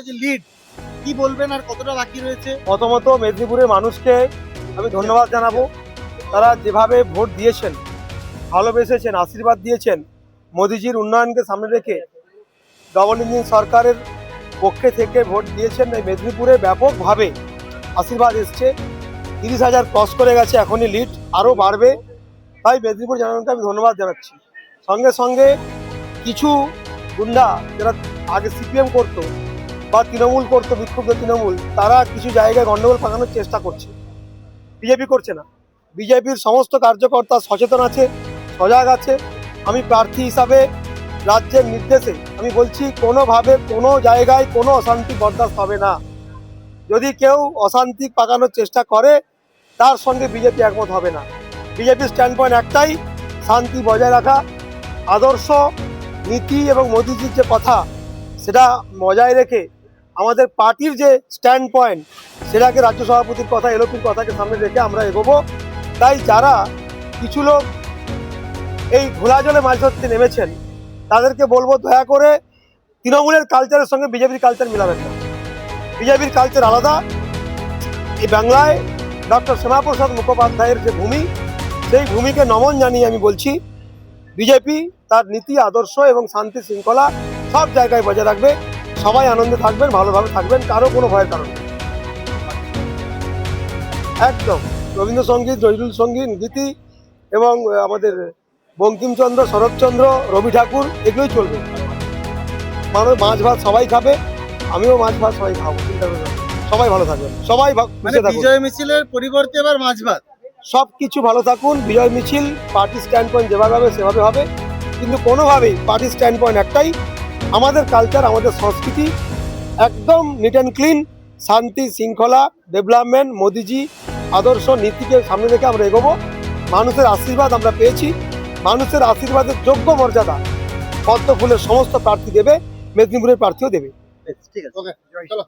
যে লিড, কি বলবেন আর কতটা বাকি রয়েছে? প্রথমত মেদিনীপুরের মানুষকে আমি ধন্যবাদ জানাবো। তারা যেভাবে ভোট দিয়েছেন, ভালোবেসেছেন, আশীর্বাদ দিয়েছেন, মোদিজির উন্নয়নকে সামনে রেখে ডবল ইঞ্জিন সরকারের পক্ষে থেকে ভোট দিয়েছেন। এই মেদিনীপুরে ব্যাপকভাবে আশীর্বাদ এসছে। 30,000 ক্রস করে গেছে, এখনই লিড আরও বাড়বে। তাই মেদিনীপুর জনগণকে আমি ধন্যবাদ জানাচ্ছি। সঙ্গে সঙ্গে কিছু গুন্ডা যারা আগে সিপিএম করতো বা তৃণমূল করতো, বিক্ষুব্ধ তৃণমূল, তারা কিছু জায়গায় গন্ডগোল পাকানোর চেষ্টা করছে। বিজেপি করছে না। বিজেপির সমস্ত কার্যকর্তা সচেতন আছে, সজাগ আছে। আমি প্রার্থী হিসাবে রাজ্যের নির্দেশে আমি বলছি, কোনোভাবে কোনো জায়গায় কোনো অশান্তি বরদাস্ত হবে না। যদি কেউ অশান্তি পাকানোর চেষ্টা করে, তার সঙ্গে বিজেপি একমত হবে না। বিজেপির স্ট্যান্ড পয়েন্ট একটাই, শান্তি বজায় রাখা, আদর্শ নীতি এবং মোদিজির যে কথা সেটা বজায় রেখে আমাদের পার্টির যে স্ট্যান্ড পয়েন্ট সেটাকে রাজ্য সভাপতির কথা, এলওপির কথাকে সামনে রেখে আমরা এগোবো। তাই যারা কিছু লোক এই ঘোলা জলে মাছ ধরতে নেমেছেন, তাদেরকে বলবো দয়া করে তৃণমূলের কালচারের সঙ্গে বিজেপির কালচার মিলাবেন না। বিজেপির কালচার আলাদা। এই বাংলায় ডক্টর শ্যামাপ্রসাদ মুখোপাধ্যায়ের যে ভূমি, সেই ভূমিকে নমন জানিয়ে আমি বলছি, বিজেপি তার নীতি, আদর্শ এবং শান্তি শৃঙ্খলা সব জায়গায় বজায় রাখবে। সবাই আনন্দে থাকবেন, ভালোভাবে থাকবেন, কারো কোনো ভয়ের কারণ নেই। একদম রবীন্দ্রসঙ্গীত, নজরুল সঙ্গীত, গীতি এবং আমাদের বঙ্কিমচন্দ্র, শরৎচন্দ্র, রবি ঠাকুর এগুলোই চলবে। মানুষ মাছ ভাত সবাই খাবে, আমিও মাছ ভাত সবাই খাবো, চিন্তা করবেন না। সবাই ভালো থাকবেন, সবাই মানে বিজয় মিছিলের পরিবর্তে এবার মাছ ভাত। সব কিছু ভালো থাকুন। বিজয় মিছিল পার্টি স্ট্যান্ড পয়েন্ট যেভাবে হবে সেভাবে হবে, কিন্তু কোনোভাবেই পার্টি স্ট্যান্ড পয়েন্ট একটাই, আমাদের কালচার, আমাদের সংস্কৃতি একদম নিট অ্যান্ড ক্লিন, শান্তি শৃঙ্খলা, ডেভেলপমেন্ট, মোদিজি আদর্শ নীতিকে সামনে রেখে আমরা এগোবো। মানুষের আশীর্বাদ আমরা পেয়েছি, মানুষের আশীর্বাদের যোগ্য মর্যাদা পদ্ম ফুলের সমস্ত প্রার্থী দেবে, মেদিনীপুরের প্রার্থীও দেবে। ঠিক আছে, ওকে, চলো।